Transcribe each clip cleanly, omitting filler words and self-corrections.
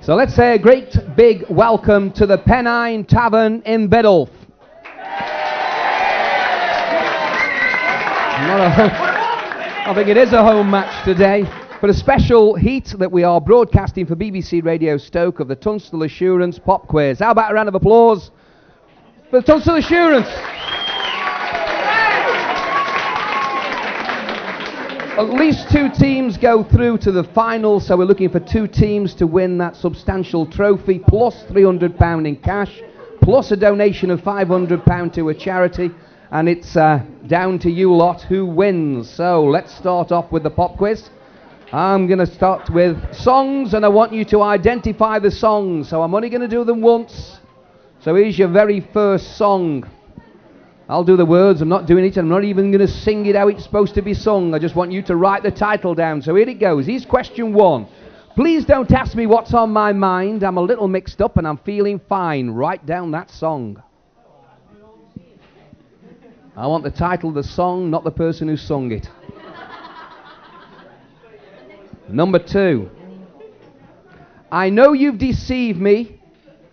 So let's say a great big welcome to the Pennine Tavern in Biddulph. I think it is a home match today, but a special heat that we are broadcasting for BBC Radio Stoke of the Tunstall Assurance Pop Quiz. How about a round of applause for the Tunstall Assurance? At least two teams go through to the final, so we're looking for two teams to win that substantial trophy, plus £300 in cash, plus a donation of £500 to a charity, and it's down to you lot who wins. So let's start off with the pop quiz. I'm going to start with songs, and I want you to identify the songs, so I'm only going to do them once. So here's your very first song. I'll do the words, I'm not doing it, I'm not even going to sing it how it's supposed to be sung. I just want you to write the title down. So here it goes. Here's question 1. Please don't ask me what's on my mind. I'm a little mixed up and I'm feeling fine. Write down that song. I want the title of the song, not the person who sung it. Number 2. I know you've deceived me.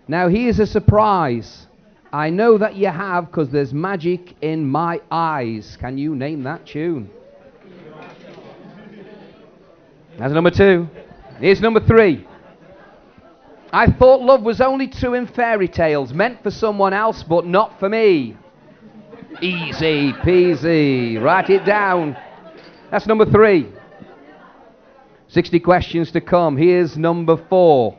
Now here's a surprise. I know that you have, because there's magic in my eyes. Can you name that tune? That's number 2. Here's number 3. I thought love was only true in fairy tales, meant for someone else, but not for me. Easy peasy. Write it down. That's number 3. 60 questions to come. Here's number 4.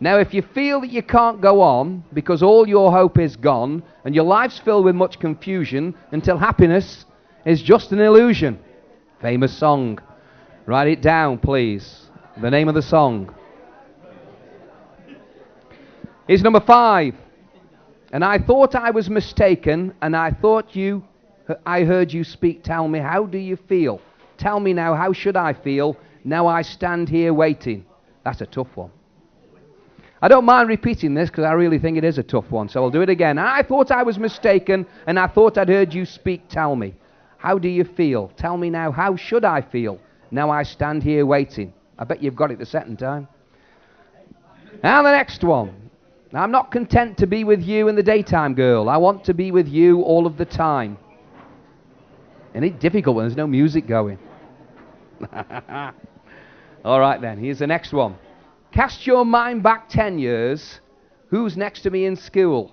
Now, if you feel that you can't go on because all your hope is gone and your life's filled with much confusion until happiness is just an illusion. Famous song. Write it down, please. The name of the song. Here's number 5. And I thought I was mistaken, and I heard you speak. Tell me, how do you feel? Tell me now, how should I feel? Now I stand here waiting. That's a tough one. I don't mind repeating this because I really think it is a tough one, so I'll do it again. I thought I was mistaken, and I thought I'd heard you speak. Tell me, how do you feel? Tell me now, how should I feel? Now I stand here waiting. I bet you've got it the second time. Now the next one. Now, I'm not content to be with you in the daytime, girl. I want to be with you all of the time. Isn't it difficult when there's no music going? All right then, here's the next one. Cast your mind back 10 years. Who's next to me in school?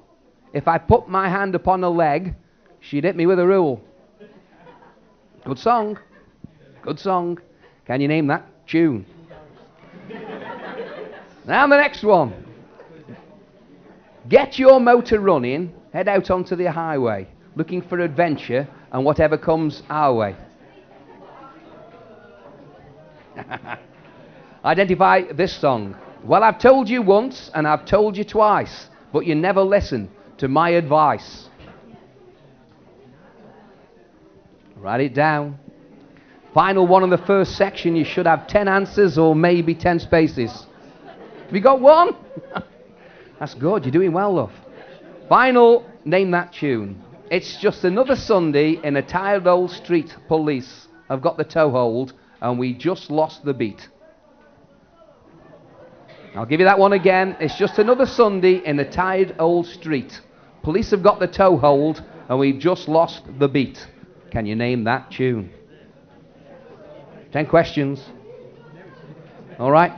If I put my hand upon her leg, she'd hit me with a rule. Good song. Good song. Can you name that tune? Now the next one. Get your motor running, head out onto the highway, looking for adventure and whatever comes our way. Identify this song. Well, I've told you once and I've told you twice, but you never listen to my advice. Write it down. Final one in the first section. You should have 10 answers or maybe 10 spaces. Have you got one? That's good. You're doing well, love. Final, name that tune. It's just another Sunday in a tired old street. Police have got the toehold and we just lost the beat. I'll give you that one again. It's just another Sunday in a tired old street. Police have got the toehold and we've just lost the beat. Can you name that tune? 10 questions. All right.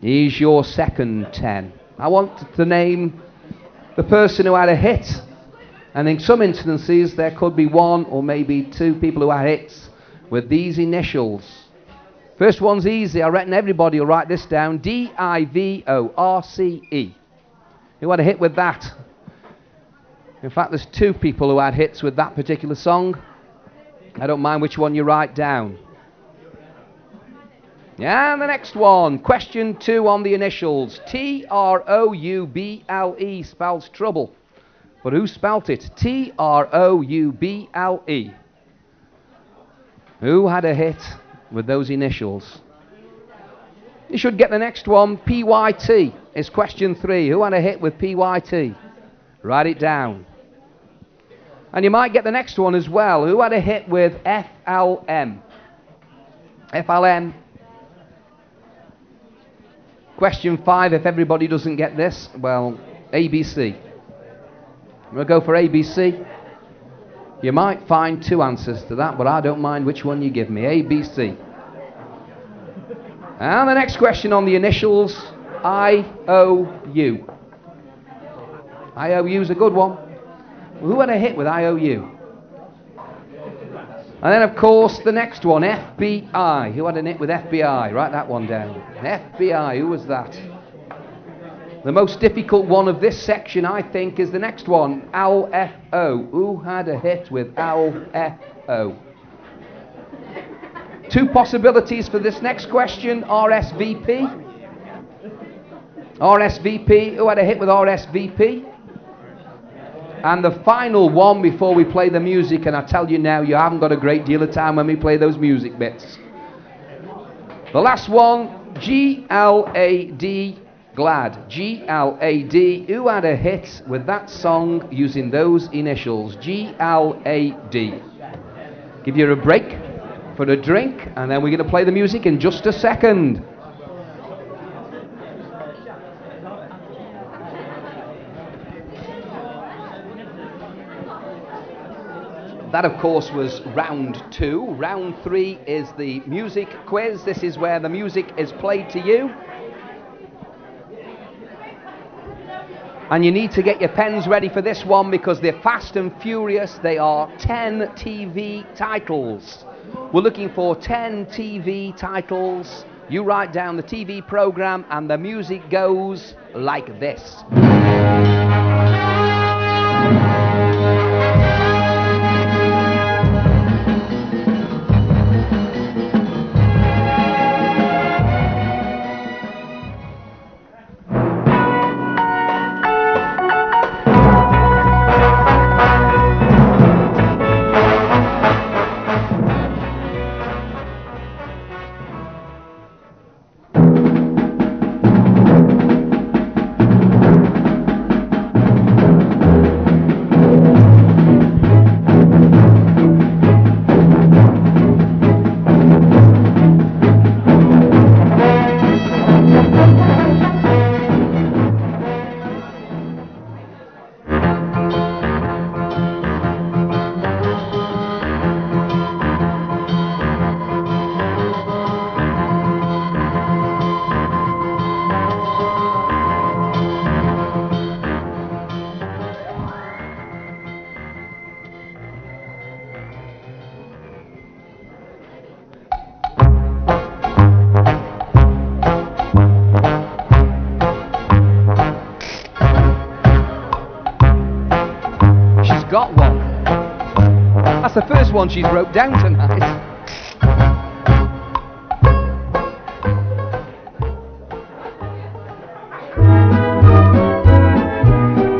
Here's your second 10. I want to name the person who had a hit. And in some instances, there could be one or maybe two people who had hits with these initials. First one's easy. I reckon everybody will write this down. Divorce. Who had a hit with that? In fact, there's two people who had hits with that particular song. I don't mind which one you write down. Yeah, and the next one. Question 2 on the initials. Trouble spells trouble. But who spelt it? Trouble. Who had a hit with those initials? You should get the next one. PYT is question 3. Who had a hit with PYT? Write it down. And you might get the next one as well. Who had a hit with FLM? FLM. Question 5, if everybody doesn't get this, well, ABC. We'll go for ABC. You might find 2 answers to that, but I don't mind which one you give me. ABC. And the next question on the initials, IOU. IOU's a good one. Who had a hit with IOU? And then, of course, the next one, FBI. Who had a hit with FBI? Write that one down. FBI, who was that? The most difficult one of this section, I think, is the next one, LFO. Who had a hit with LFO? 2 possibilities for this next question, RSVP. RSVP, who had a hit with RSVP? And the final one before we play the music, and I tell you now, you haven't got a great deal of time when we play those music bits. The last one, GLAD, GLAD, G-L-A-D. Who had a hit with that song using those initials, G-L-A-D? Give you a break for a drink, and then we're going to play the music in just a second. That, of course, was round 2. Round 3 is the music quiz. This is where the music is played to you. And you need to get your pens ready for this one because they're fast and furious. They are 10 TV titles. We're looking for 10 TV titles. You write down the TV program and the music goes like this. Got one. That's the first one she's wrote down tonight.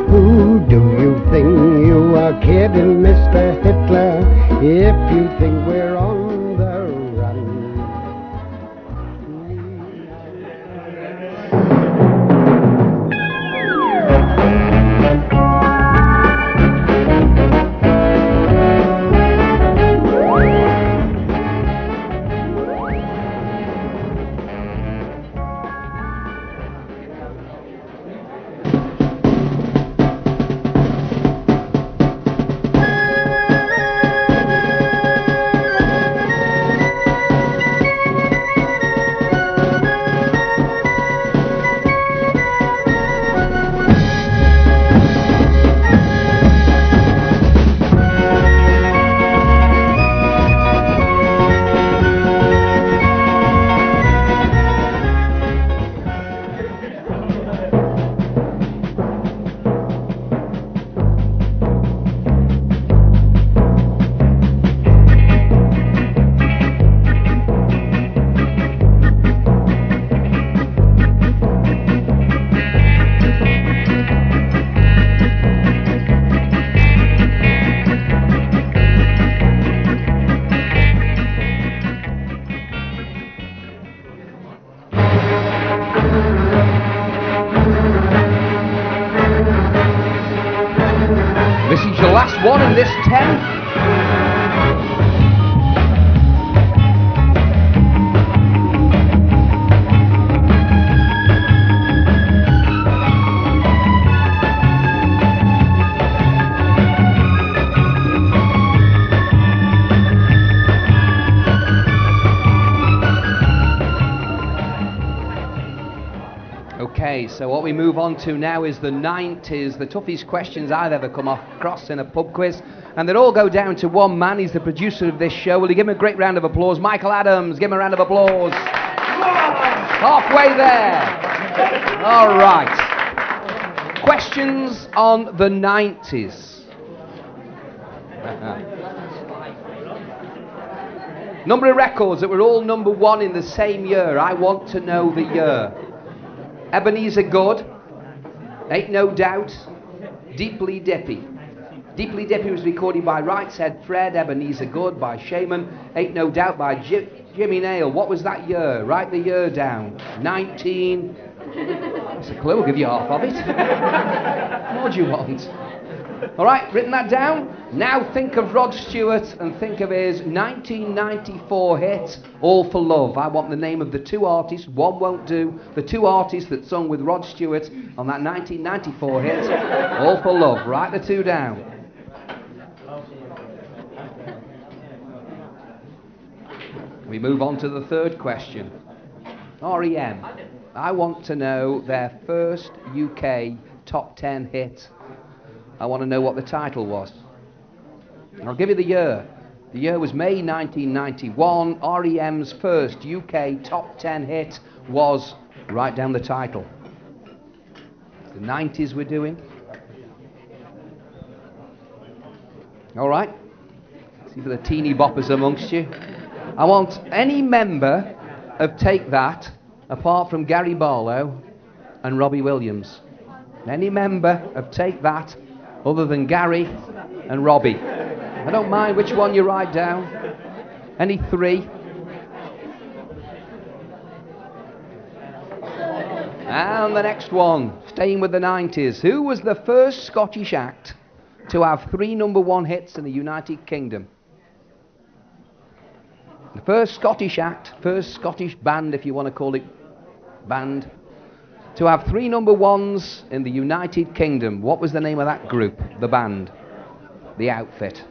Who do you think you are kidding, Mr. Hitler, if you think we're on the run? This is your last one in this 10. Okay, so what we move on to now is the 90s, the toughest questions I've ever come across in a pub quiz. And they all go down to one man. He's the producer of this show. Will you give him a great round of applause? Michael Adams, give him a round of applause. Halfway there. All right. Questions on the 90s. Number of records that were all number one in the same year. I want to know the year. Ebenezer Good, Ain't No Doubt, Deeply Dippy. Deeply Dippy was recorded by Right's Head Fred, Ebenezer Good by Shaman, Ain't No Doubt by Jimmy Nail. What was that year? Write the year down. 19... That's a clue, I'll give you half of it. What do you want? All right, written that down. Now think of Rod Stewart and think of his 1994 hit, All for Love. I want the name of the two artists, one won't do, the two artists that sung with Rod Stewart on that 1994 hit, All for Love. Write the two down. We move on to the third question. REM. I want to know their first UK top 10 hit. I want to know what the title was. And I'll give you the year. The year was May 1991. REM's first UK top 10 hit was, write down the title. The 90s we're doing. All right. See for the teeny boppers amongst you. I want any member of Take That, apart from Gary Barlow and Robbie Williams. Any member of Take That, other than Gary and Robbie. I don't mind which one you write down. Any three. And the next one, staying with the 90s. Who was the first Scottish act to have 3 number 1 hits in the United Kingdom? The first Scottish act, first Scottish band, if you want to call it band, to have 3 number 1s in the United Kingdom. What was the name of that group, the band, the outfit?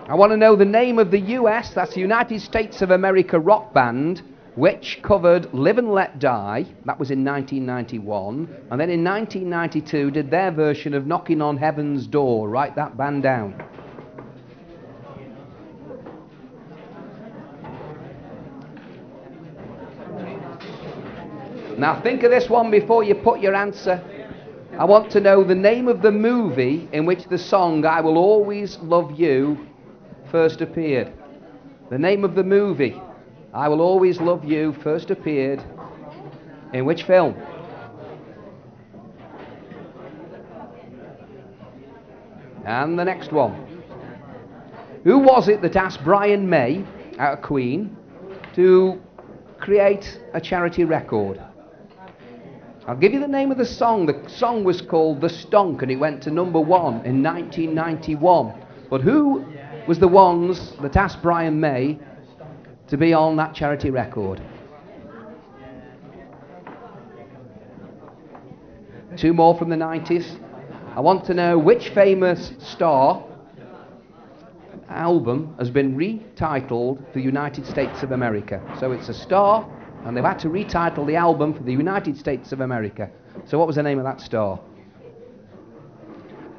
I want to know the name of the US, that's the United States of America rock band, which covered Live and Let Die, that was in 1991, and then in 1992 did their version of Knocking on Heaven's Door. Write that band down. Now think of this one before you put your answer. I want to know the name of the movie in which the song I Will Always Love You first appeared. The name of the movie I Will Always Love You first appeared in which film? And the next one. Who was it that asked Brian May, out of Queen, to create a charity record? I'll give you the name of the song. The song was called The Stonk and it went to number 1 in 1991. But who was the ones that asked Brian May to be on that charity record? 2 more from the 90s. I want to know which famous star album has been retitled for the United States of America. So it's a star, and they've had to retitle the album for the United States of America. So what was the name of that star?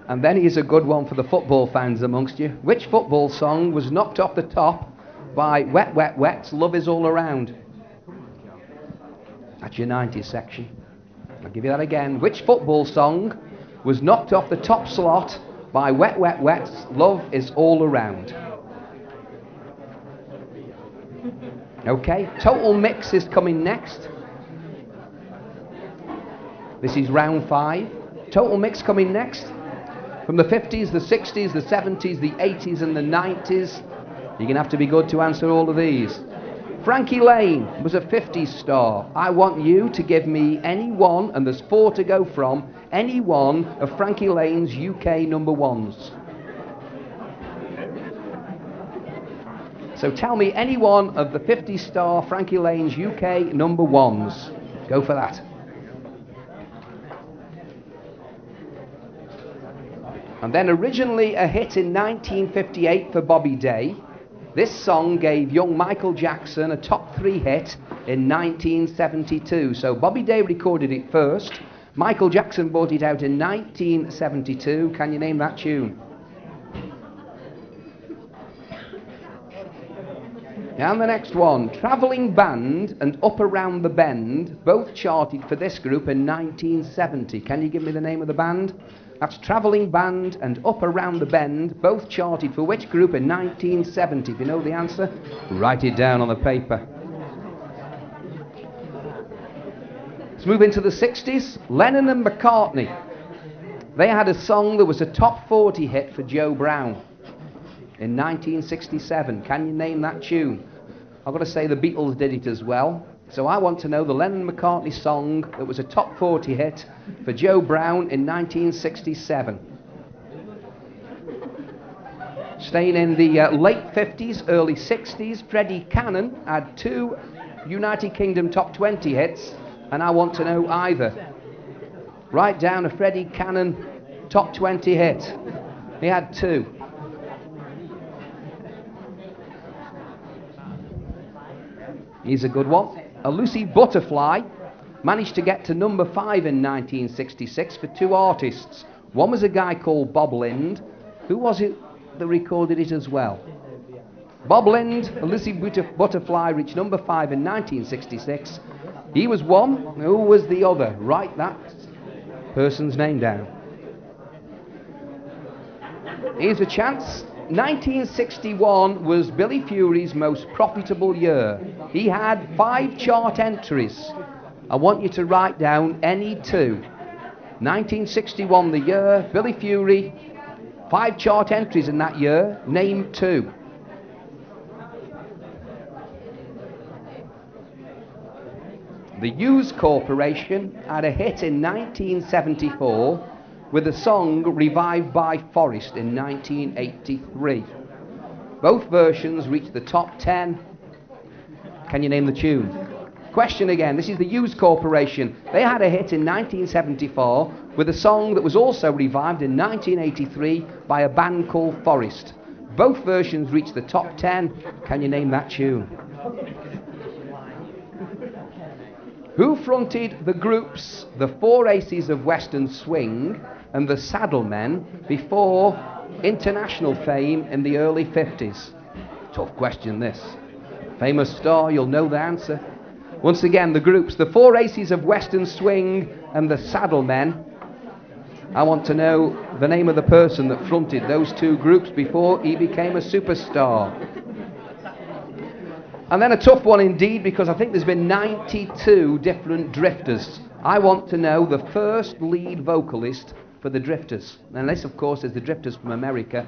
And then here's a good one for the football fans amongst you. Which football song was knocked off the top by Wet Wet Wet's Love Is All Around? That's your 90s section. I'll give you that again. Which football song was knocked off the top slot by Wet Wet Wet's Love Is All Around? Okay, Total Mix is coming next. This is round 5. Total Mix coming next. From the 50s, the 60s, the 70s, the 80s and the 90s. You're going to have to be good to answer all of these. Frankie Lane was a 50s star. I want you to give me any one, and there's 4 to go from, any one of Frankie Lane's UK number 1s. So tell me any one of the 50s star Frankie Lane's UK number 1s. Go for that. And then originally a hit in 1958 for Bobby Day. This song gave young Michael Jackson a top 3 hit in 1972. So Bobby Day recorded it first. Michael Jackson brought it out in 1972. Can you name that tune? And the next one, Travelling Band and Up Around the Bend, both charted for this group in 1970. Can you give me the name of the band? That's Travelling Band and Up Around the Bend, both charted for which group in 1970? If you know the answer, write it down on the paper. Let's move into the 60s. Lennon and McCartney. They had a song that was a top 40 hit for Joe Brown in 1967. Can you name that tune? I've got to say the Beatles did it as well. So I want to know the Lennon-McCartney song that was a top 40 hit for Joe Brown in 1967. Staying in the late 50s, early 60s, Freddie Cannon had 2 United Kingdom top 20 hits, and I want to know either. Write down a Freddie Cannon top 20 hit. He had 2. Here's a good one. A Lucy Butterfly managed to get to number 5 in 1966 for 2 artists. One was a guy called Bob Lind. Who was it that recorded it as well? Bob Lind, A Lucy Butterfly reached number 5 in 1966. He was one. Who was the other? Write that person's name down. Here's a chance. 1961 was Billy Fury's most profitable year. He had 5 chart entries. I want you to write down any 2. 1961 the year, Billy Fury, 5 chart entries in that year. Name 2. The Hughes Corporation had a hit in 1974 with a song revived by Forrest in 1983. Both versions reached the top 10. Can you name the tune? Question again. This is the Hughes Corporation. They had a hit in 1974 with a song that was also revived in 1983 by a band called Forrest. Both versions reached the top 10. Can you name that tune? Who fronted the groups The Four Aces of Western Swing and the Saddlemen before international fame in the early 50s? Tough question, this. Famous star, you'll know the answer. Once again, the groups The Four Aces of Western Swing and the Saddlemen. I want to know the name of the person that fronted those 2 groups before he became a superstar. And then a tough one indeed, because I think there's been 92 different Drifters. I want to know the first lead vocalist for the Drifters. And this, of course, is the Drifters from America,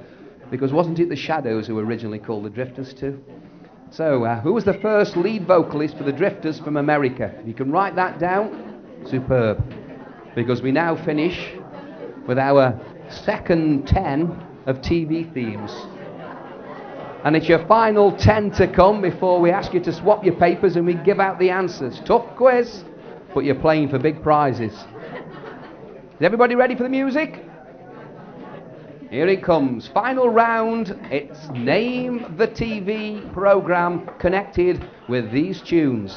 because wasn't it the Shadows who were originally called the Drifters too? So, who was the first lead vocalist for the Drifters from America? If you can write that down, superb. Because we now finish with our second 10 of TV themes. And it's your final 10 to come before we ask you to swap your papers and we give out the answers. Tough quiz, but you're playing for big prizes. Is everybody ready for the music? Here it comes. Final round. It's Name the TV program connected with these tunes.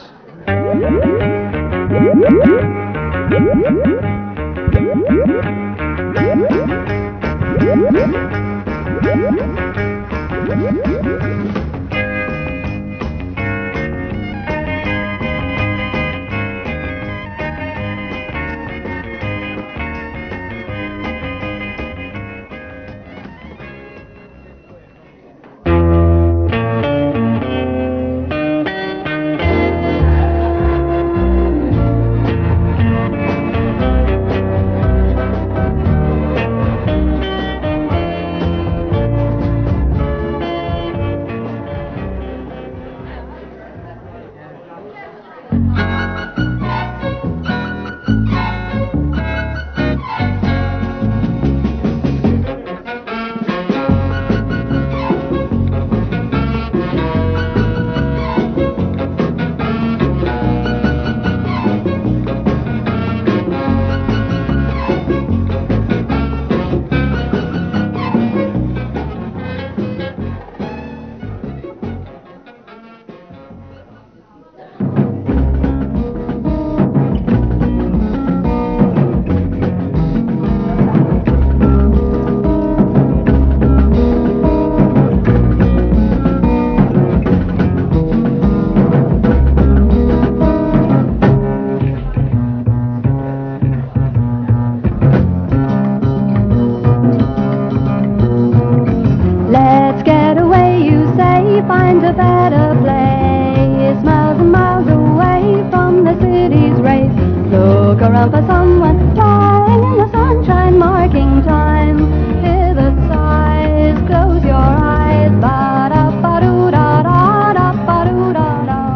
find a better place, miles and miles away from the city's race. Look around for someone lying in the sunshine, marking time. Hear the sighs, close your eyes. Ba-da-ba-doo-da-da-da-ba-doo-da-da.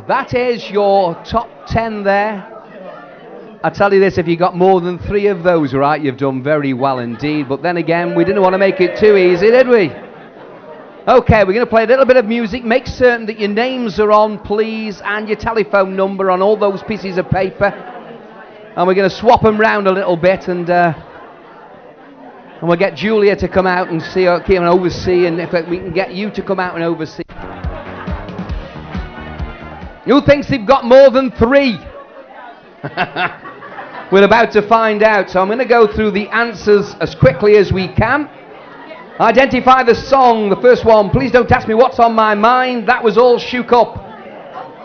That is your top 10 there. I tell you this, if you got more than 3 of those right, you've done very well indeed. But then again, we didn't want to make it too easy, did we? Okay, we're going to play a little bit of music. Make certain that your names are on, please, and your telephone number on all those pieces of paper. And we're going to swap them round a little bit, and we'll get Julia to come out and see, and oversee, and if we can get you to come out and oversee. Who thinks they've got more than 3? We're about to find out, so I'm going to go through the answers as quickly as we can. Identify the song. The first one, please don't ask me what's on my mind. That was All Shook Up.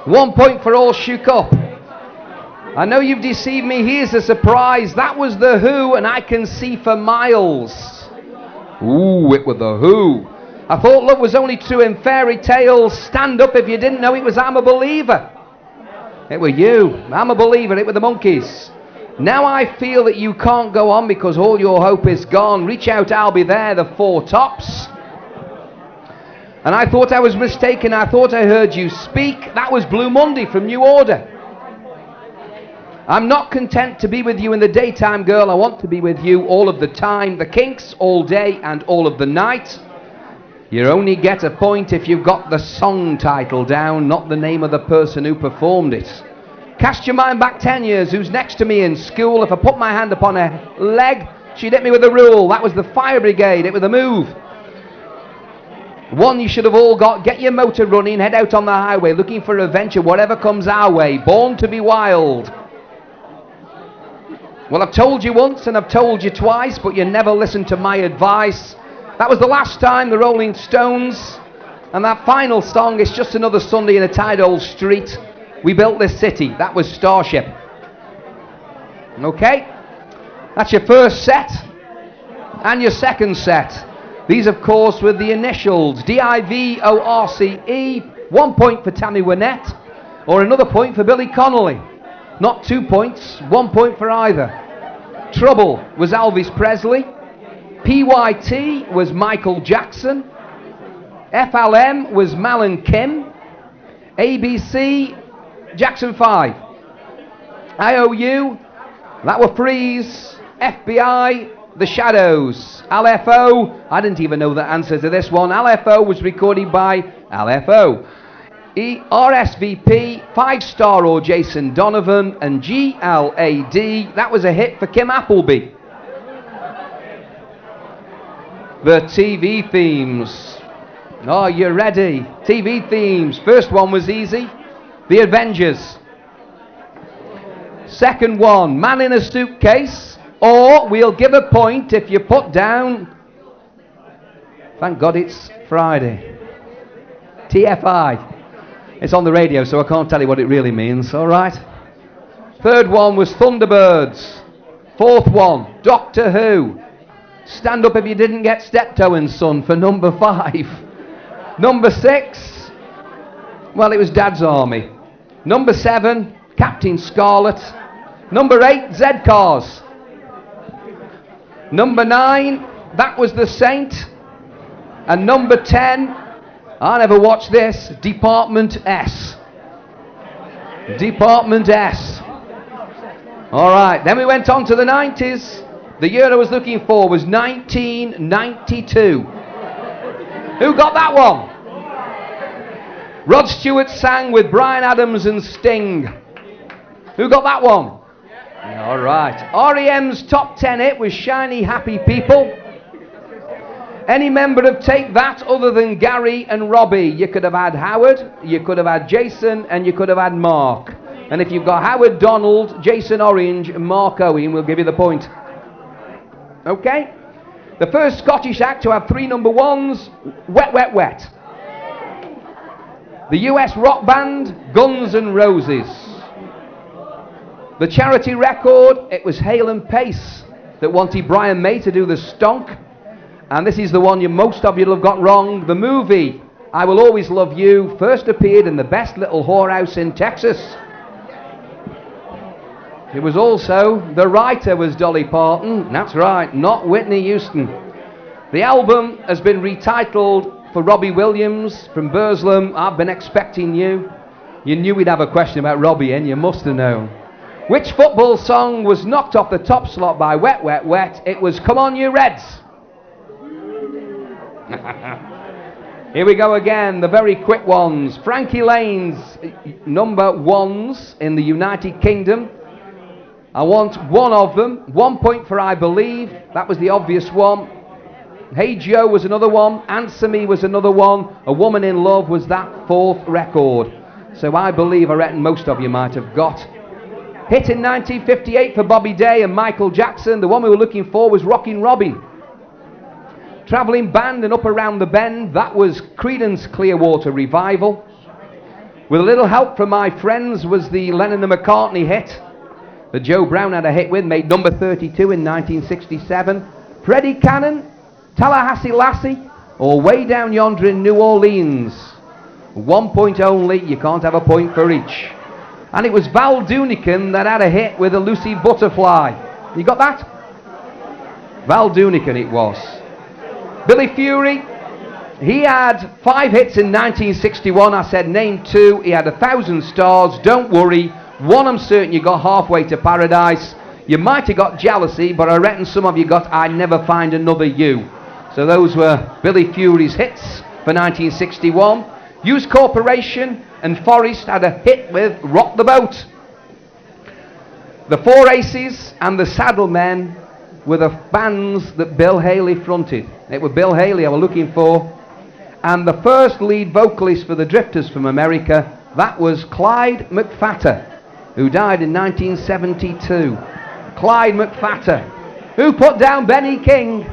1 point for All Shook Up. I know you've deceived me. Here's a surprise. That was The Who, and I Can See for Miles. Ooh, it was The Who. I thought love was only true in fairy tales. Stand up if you didn't know it was I'm a Believer. It were you. I'm a Believer. It were the Monkees. Now I feel that you can't go on because all your hope is gone. Reach out, I'll be there. The Four Tops. And I thought I was mistaken. I thought I heard you speak. That was Blue Monday from New Order. I'm not content to be with you in the daytime, girl. I want to be with you all of the time. The Kinks, all day and all of the night. You only get a point if you've got the song title down, not the name of the person who performed it. Cast your mind back 10 years. Who's next to me in school? If I put my hand upon her leg, she'd hit me with a rule. That was the fire brigade. It was a move. One you should have all got. Get your motor running. Head out on the highway looking for adventure, whatever comes our way. Born to be wild. Well, I've told you once and I've told you twice, but you never listened to my advice. That was the last time the Rolling Stones, and that final song is just another Sunday in a tight old street. We built this city. That was Starship. Okay? That's your first set and your second set. These, of course, were the initials DIVORCE. 1 point for Tammy Wynette, or another point for Billy Connolly. Not 2 points, 1 point for either. Trouble was Elvis Presley. PYT was Michael Jackson. FLM was Mal and Kim. ABC, Jackson 5. IOU, that were Freeze. FBI, The Shadows. LFO, I didn't even know the answer to this one. LFO was recorded by LFO. RSVP, 5 Star or Jason Donovan, and GLAD, that was a hit for Kim Appleby. The TV themes. Are you ready? TV themes. First one was easy. The Avengers. Second one, Man in a Suitcase. Or we'll give a point if you put down, thank God it's Friday, TFI. It's on the radio, so I can't tell you what it really means, all right? Third one was Thunderbirds. Fourth one, Doctor Who. Stand up if you didn't get Steptoe and Son for number 5. Number 6, well, it was Dad's Army. Number 7, Captain Scarlet. Number 8, Z-Cars. Number 9, that was The Saint. And number 10, I never watched this, Department S. Department S. All right, then we went on to the 90s. The year I was looking for was 1992. Who got that one? Rod Stewart sang with Bryan Adams and Sting. Who got that one? All right. REM's top 10 hit was Shiny Happy People. Any member of Take That other than Gary and Robbie? You could have had Howard, you could have had Jason, and you could have had Mark. And if you've got Howard Donald, Jason Orange, and Mark Owen, we'll give you the point. Okay? The first Scottish act to have 3 number 1s, Wet, Wet, Wet. The US rock band, Guns N' Roses. The charity record, it was Hale and Pace that wanted Brian May to do the stonk. And this is the one most of you have got wrong. The movie, I Will Always Love You, first appeared in the best little whorehouse in Texas. It was also, the writer was Dolly Parton. That's right, not Whitney Houston. The album has been retitled for Robbie Williams from Burslem, I've Been Expecting You. You knew we'd have a question about Robbie, and you must have known. Which football song was knocked off the top slot by Wet, Wet, Wet? It was Come On You Reds. Here we go again, the very quick ones. Frankie Lane's number 1s in the United Kingdom. I want one of them. 1 point for I Believe. That was the obvious one. Hey Joe was another one. Answer Me was another one. A Woman in Love was that 4th record. So I Believe, I reckon most of you might have got. Hit in 1958 for Bobby Day and Michael Jackson. The one we were looking for was Rockin' Robin. Travelling Band and Up Around the Bend, that was Creedence Clearwater Revival. With a little help from my friends was the Lennon and McCartney hit that Joe Brown had a hit with, made number 32 in 1967. Freddie Cannon, Tallahassee Lassie, or Way Down Yonder in New Orleans. 1 point only, you can't have a point for each. And it was Val Doonican that had a hit with a Lucy Butterfly. You got that? Val Doonican it was. Billy Fury, he had 5 hits in 1961. I said name 2. He had 1,000 stars. Don't worry. One, I'm certain you got Halfway to Paradise. You might have got Jealousy, but I reckon some of you got I'd Never Find Another You. So those were Billy Fury's hits for 1961. News Corporation and Forrest had a hit with Rock the Boat. The Four Aces and the Saddlemen were the bands that Bill Haley fronted. It was Bill Haley I was looking for. And the first lead vocalist for the Drifters from America, that was Clyde McPhatter, who died in 1972. Clyde McPhatter, who put down Benny King.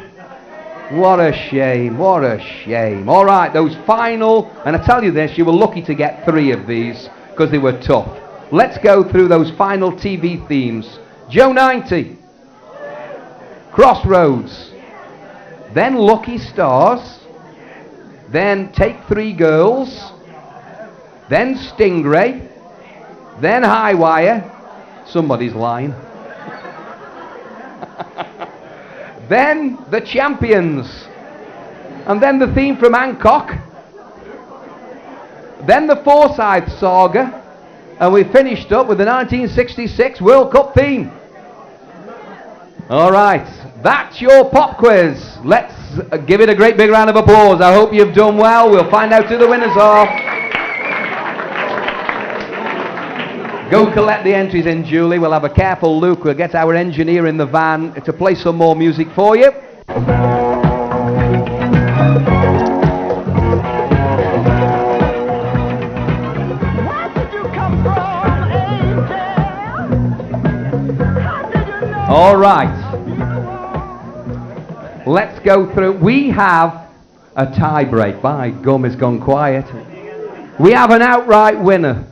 What a shame, what a shame. All right, those final, and I tell you this, you were lucky to get 3 of these because they were tough. Let's go through those final TV themes. Joe 90, Crossroads, then Lucky Stars, then Take 3 Girls, then Stingray, then High Wire, somebody's lying. Then The Champions, and then the theme from Hancock, then the Forsyth Saga, and we finished up with the 1966 World Cup theme. All right, that's your pop quiz. Let's give it a great big round of applause. I hope you've done well. We'll find out who the winners are. Go collect the entries in, Julie. We'll have a careful look. We'll get our engineer in the van to play some more music for you. All right. Let's go through. We have a tie break. By gum, it's gone quiet. We have an outright winner.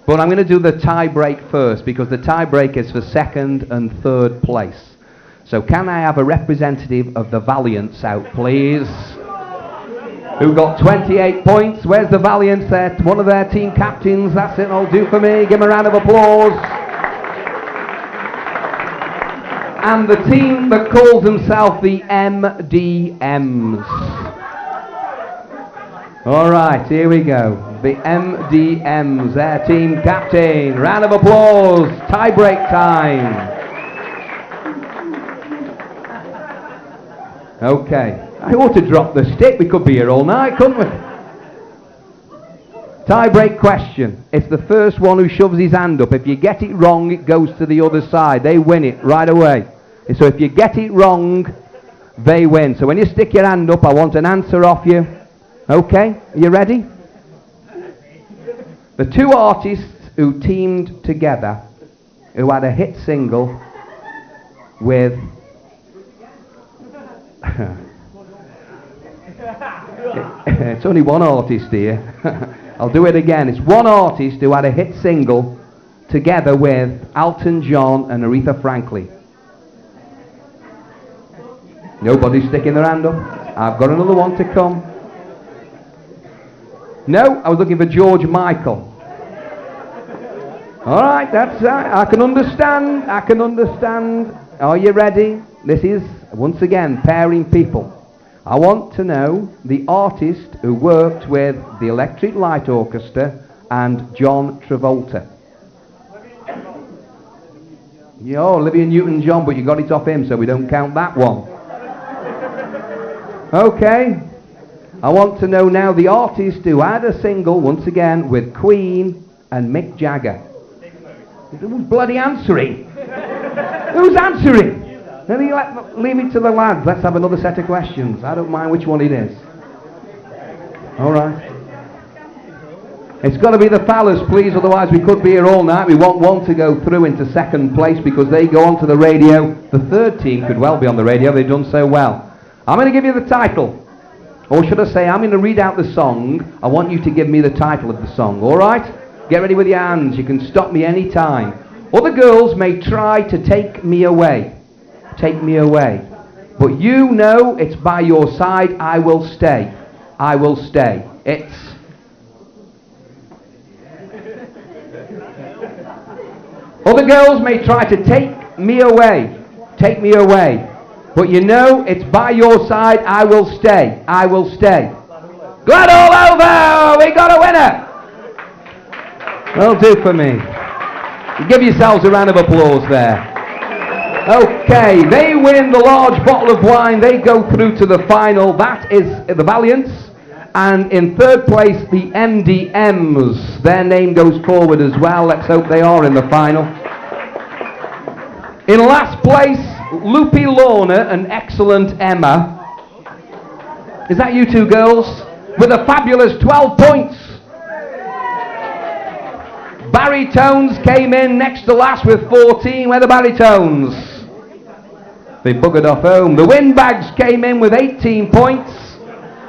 But I'm going to do the tie break first because the tie break is for 2nd and 3rd place. So can I have a representative of the Valiants out, please? Who got 28 points? Where's the Valiants? There, one of their team captains. That's it. I'll do for me. Give them a round of applause. And the team that calls themselves the MDMs. All right, here we go. The MDMs, their team captain. Round of applause. Tie break time. Okay. I ought to drop the stick. We could be here all night, couldn't we? Tie break question. It's the first one who shoves his hand up. If you get it wrong, it goes to the other side. They win it right away. So if you get it wrong, they win. So when you stick your hand up, I want an answer off you. Okay, are you ready? The 2 artists who teamed together, who had a hit single with... It's only one artist here. I'll do it again. It's one artist who had a hit single together with Elton John and Aretha Franklin. Nobody's sticking their hand up. I've got another one to come. No, I was looking for George Michael. All right, that's I can understand. I can understand. Are you ready? This is, once again, pairing people. I want to know the artist who worked with the Electric Light Orchestra and John Travolta. Yeah, Olivia Newton-John, but you got it off him, so we don't count that one. Okay. I want to know now the artist who had a single, once again, with Queen and Mick Jagger. Who's bloody answering? Who's answering? Leave it to the lads. Let's have another set of questions. I don't mind which one it is. All right. It's got to be the fellas, please, otherwise we could be here all night. We want one to go through into 2nd place because they go onto the radio. The 3rd team could well be on the radio. They've done so well. I'm going to give you the title. Or should I say, I'm going to read out the song. I want you to give me the title of the song, all right? Get ready with your hands. You can stop me any time. Other girls may try to take me away. Take me away. But you know it's by your side I will stay. I will stay. It's... Other girls may try to take me away. Take me away. But you know, it's by your side, I will stay. I will stay. Glad all over! We got a winner! That'll do for me. Give yourselves a round of applause there. Okay, they win the large bottle of wine. They go through to the final. That is the Valiants. And in third place, the MDMs. Their name goes forward as well. Let's hope they are in the final. In last place, Loopy Lorna and Excellent Emma. Is that you two girls? With a fabulous 12 points. Baritones came in next to last with 14. Where are the Baritones? They buggered off home. The Windbags came in with 18 points.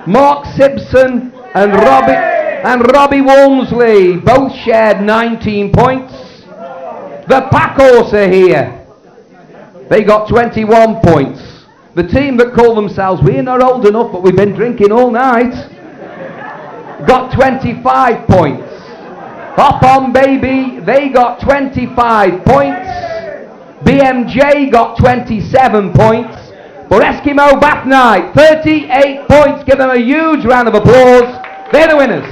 Mark Simpson and Robbie Walmsley both shared 19 points. The Packhorse are here. They got 21 points. The team that call themselves We're Not Old Enough But We've Been Drinking All Night got 25 points. Hop On Baby, they got 25 points. BMJ got 27 points. But Eskimo Bath Night, 38 points. Give them a huge round of applause. They're the winners.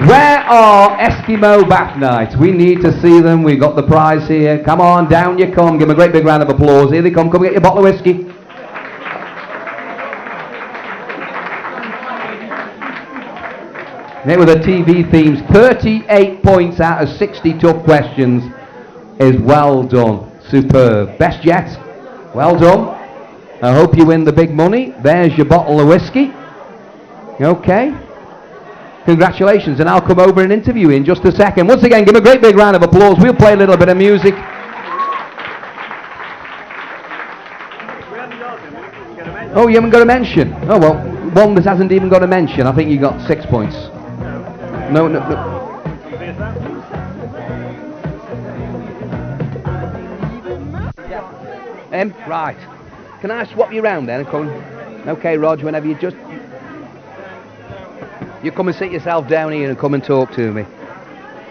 Where are Eskimo Bath Night? We need to see them. We've got the prize here. Come on, down you come. Give them a great big round of applause. Here they come. Come get your bottle of whiskey. They were the TV themes. 38 points out of 60 tough questions is well done. Superb. Best yet. Well done. I hope you win the big money. There's your bottle of whiskey. Okay. Congratulations. And I'll come over and interview you in just a second. Once again, give a great big round of applause. We'll play a little bit of music. Oh, you haven't got a mention? Oh, well, one that hasn't even got a mention. I think you got 6 points. No. Right. Can I swap you round then? Okay, Rog, whenever you just... You come and sit yourself down here and come and talk to me.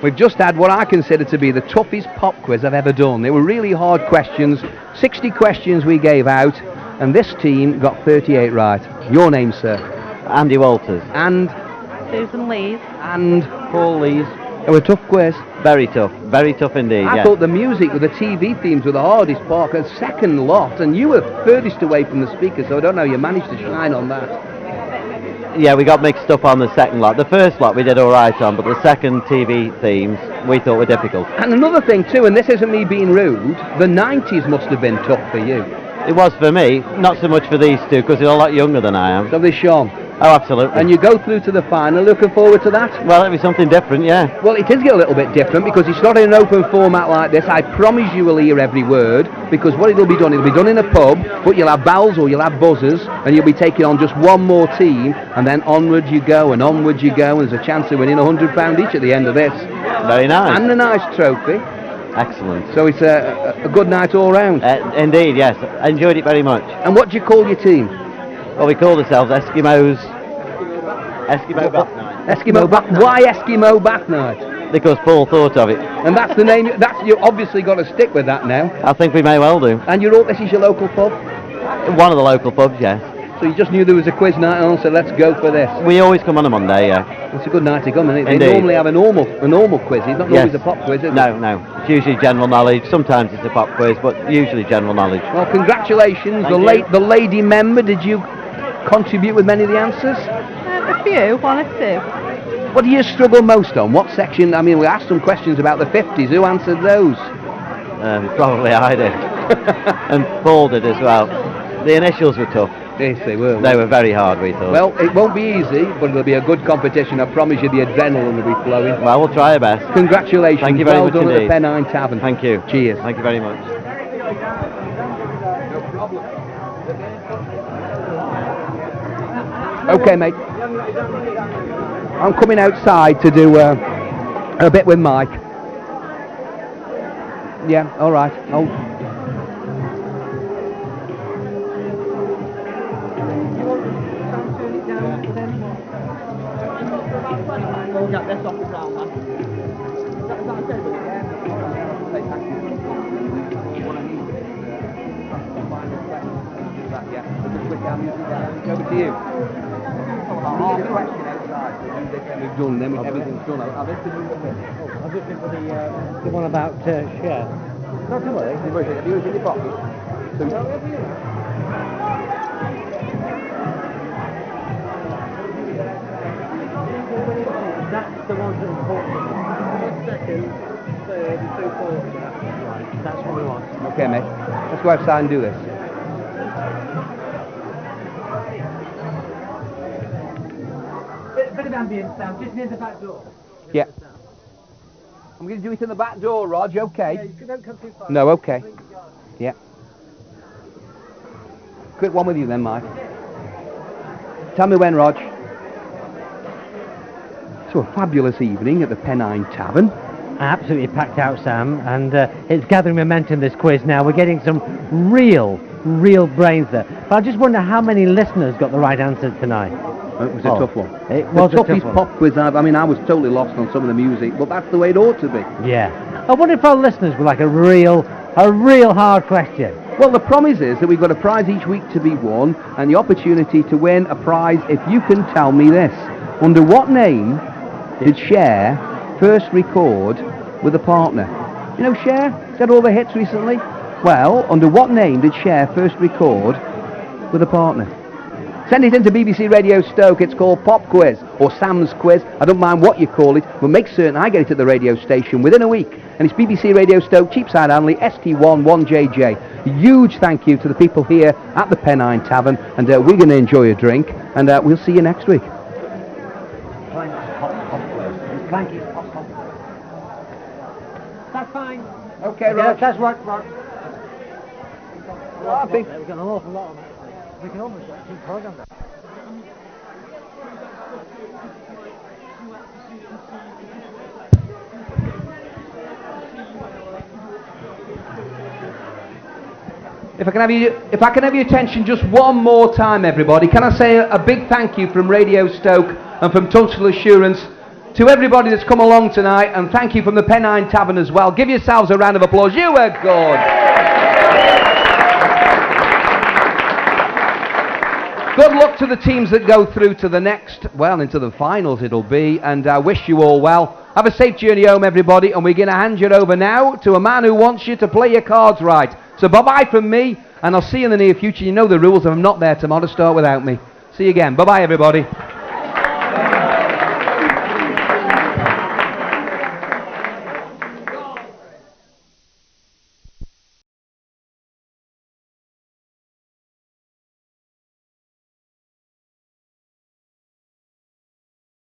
We've just had what I consider to be the toughest pop quiz I've ever done. They were really hard questions. 60 questions we gave out, and this team got 38 right. Your name, sir? Andy Walters. And? Susan Lees. And? Paul Lees. It was a tough quiz. Very tough indeed. I thought the music with the TV themes were the hardest part, a second lot, and you were furthest away from the speaker, so I don't know, you managed to shine on that. Yeah, we got mixed up on the second lot. The first lot we did all right on, but the second TV themes we thought were difficult. And another thing too, and this isn't me being rude, the 90s must have been tough for you. It was for me, not so much for these two, because they're a lot younger than I am. So they shone. Oh, absolutely. And you go through to the final, looking forward to that? Well, it'll be something different, yeah. Well, it is a little bit different, because it's not in an open format like this. I promise you will hear every word, because what it'll be done in a pub, but you'll have bells or you'll have buzzers, and you'll be taking on just one more team, and then onward you go, and there's a chance of winning £100 each at the end of this. Very nice. And a nice trophy. Excellent. So it's a good night all round. Indeed, yes. I enjoyed it very much. And what do you call your team? Well, we call ourselves Eskimo Bath Night. Why Eskimo Bath Night? Because Paul thought of it. And that's the name. You obviously got to stick with that now. I think we may well do. And this is your local pub? One of the local pubs, yes. So you just knew there was a quiz night on, so let's go for this. We always come on a Monday, yeah. It's a good night to come, isn't it? Indeed. They normally have a normal quiz. It's not always a pop quiz, is it? No. It's usually general knowledge. Sometimes it's a pop quiz, but usually general knowledge. Well, congratulations. The lady member, did you contribute with many of the answers? A few, one or two. What do you struggle most on? What section? I mean, we asked some questions about the 50s. Who answered those? Probably I did. And Paul did as well. The initials were tough. Yes, they were. They were very hard, we thought. Well, it won't be easy, but it'll be a good competition. I promise you the adrenaline will be flowing. Well, we'll try our best. Congratulations. Thank you very much done indeed. At the Pennine Tavern. Thank you. Cheers. Thank you very much. Okay, mate. I'm coming outside to do a bit with Mike. Yeah, all right. Over to you. Question outside. We've done, then everything's done. I've been for the one about share. Not to worry. Have you in your pocket? That's the one that's important. Second, third, and 2/4. Right, that's what we want. Okay, mate. Let's go outside and do this. Bit of ambient sound, just near the back door. Yeah. I'm going to do it in the back door, Rog, okay? Yeah, you don't come too far. No, okay. Yeah. Quick one with you then, Mike. Tell me when, Rog. So a fabulous evening at the Pennine Tavern. Absolutely packed out, Sam, and it's gathering momentum, this quiz now. We're getting some real brains there. But I just wonder how many listeners got the right answer tonight. It was a tough one. It was the toughest pop quiz I mean, I was totally lost on some of the music, but that's the way it ought to be. Yeah. I wonder if our listeners were like a real hard question. Well, the promise is that we've got a prize each week to be won, and the opportunity to win a prize if you can tell me this. Under what name did Cher first record with a partner? You know Cher? She's had all the hits recently. Well, under what name did Cher first record with a partner? Send it into BBC Radio Stoke. It's called Pop Quiz or Sam's Quiz. I don't mind what you call it, but make certain I get it at the radio station within a week. And it's BBC Radio Stoke, Cheapside Hanley, ST1 1JJ. A huge thank you to the people here at the Pennine Tavern, and we're going to enjoy a drink, and we'll see you next week. That's fine. Okay, Rog. That's right. Well, I think We've got an awful lot of it. We can almost get 2 programs. if I can have your attention just one more time, everybody, can I say a big thank you from Radio Stoke and from Total Assurance to everybody that's come along tonight, and thank you from the Pennine Tavern as well. Give yourselves a round of applause. You were good. Good luck to the teams that go through to the next, well, into the finals it'll be, and I wish you all well. Have a safe journey home, everybody, and we're going to hand you over now to a man who wants you to play your cards right. So bye-bye from me, and I'll see you in the near future. You know the rules. If I'm not there tomorrow, start without me. See you again. Bye-bye, everybody.